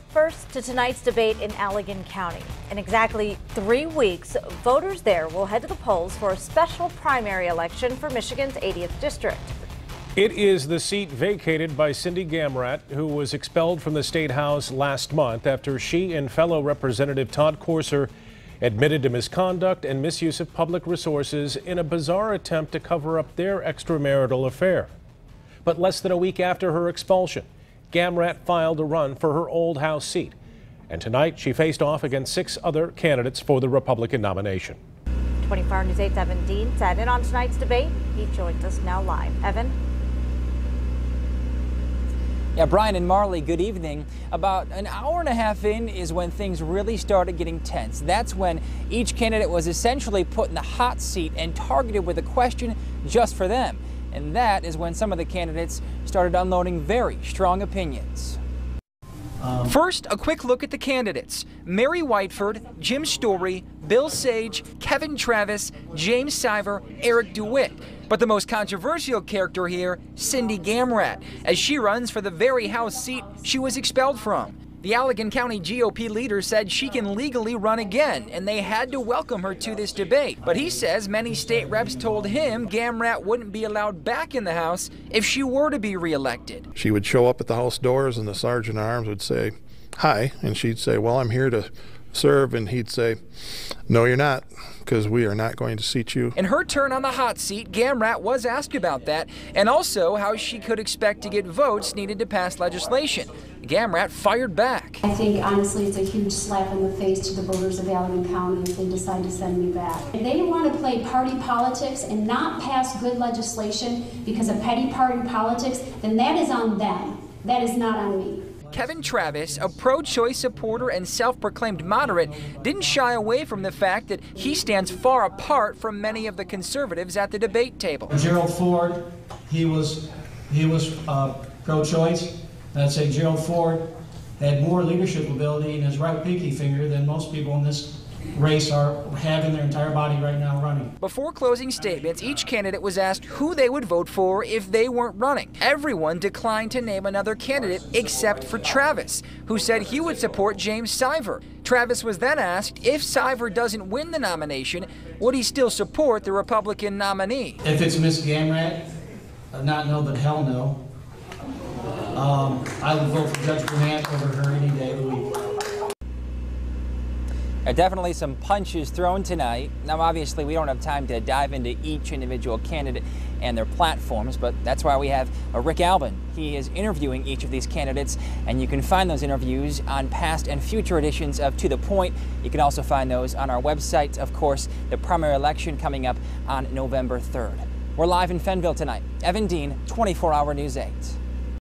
First to tonight's debate in Allegan County. In exactly 3 weeks, voters there will head to the polls for a special primary election for Michigan's 80th district. It is the seat vacated by Cindy Gamrat, who was expelled from the State House last month after she and fellow Representative Todd Courser admitted to misconduct and misuse of public resources in a bizarre attempt to cover up their extramarital affair. But less than a week after her expulsion, Gamrat filed to run for her old House seat, and tonight she faced off against 6 other candidates for the Republican nomination. 24 News 8's Evan Dean sat in on tonight's debate. He joins us now live. Evan? Yeah, Brian and Marley, good evening. About an hour and a half in is when things really started getting tense. That's when each candidate was essentially put in the hot seat and targeted with a question just for them. And that is when some of the candidates started unloading very strong opinions. First, a quick look at the candidates. Mary Whiteford, Jim Story, Bill Sage, Kevin Travis, James Siver, Eric DeWitt. But the most controversial character here, Cindy Gamrat, as she runs for the very House seat she was expelled from. The Allegan County GOP leader said she can legally run again, and they had to welcome her to this debate. But he says many state reps told him Gamrat wouldn't be allowed back in the House if she were to be reelected. She would show up at the House doors and the sergeant at arms would say, "Hi," and she'd say, "Well, I'm here to serve," and he'd say, "No, you're not, because we are not going to seat you." In her turn on the hot seat, Gamrat was asked about that, and also how she could expect to get votes needed to pass legislation. Gamrat fired back. I think, honestly, it's a huge slap in the face to the voters of Allegan County if they decide to send me back. If they want to play party politics and not pass good legislation because of petty party politics, then that is on them. That is not on me. Kevin Travis, a pro-choice supporter and self-proclaimed moderate, didn't shy away from the fact that he stands far apart from many of the conservatives at the debate table. Gerald Ford, he was pro-choice. I'd say Gerald Ford had more leadership ability in his right pinky finger than most people in this race have in their entire body right now running. Before closing statements, each candidate was asked who they would vote for if they weren't running. Everyone declined to name another candidate except for Travis, who said he would support James Siver. Travis was then asked if Siver doesn't win the nomination, would he still support the Republican nominee? If it's Miss Gamrat, not no, but hell no. I would vote for Judge Burnett over her any day of the week. Definitely some punches thrown tonight. Now, obviously, we don't have time to dive into each individual candidate and their platforms, but that's why we have Rick Albin. He is interviewing each of these candidates, and you can find those interviews on past and future editions of To The Point. You can also find those on our website. Of course, the primary election coming up on November 3rd. We're live in Fenville tonight. Evan Dean, 24 Hour News 8.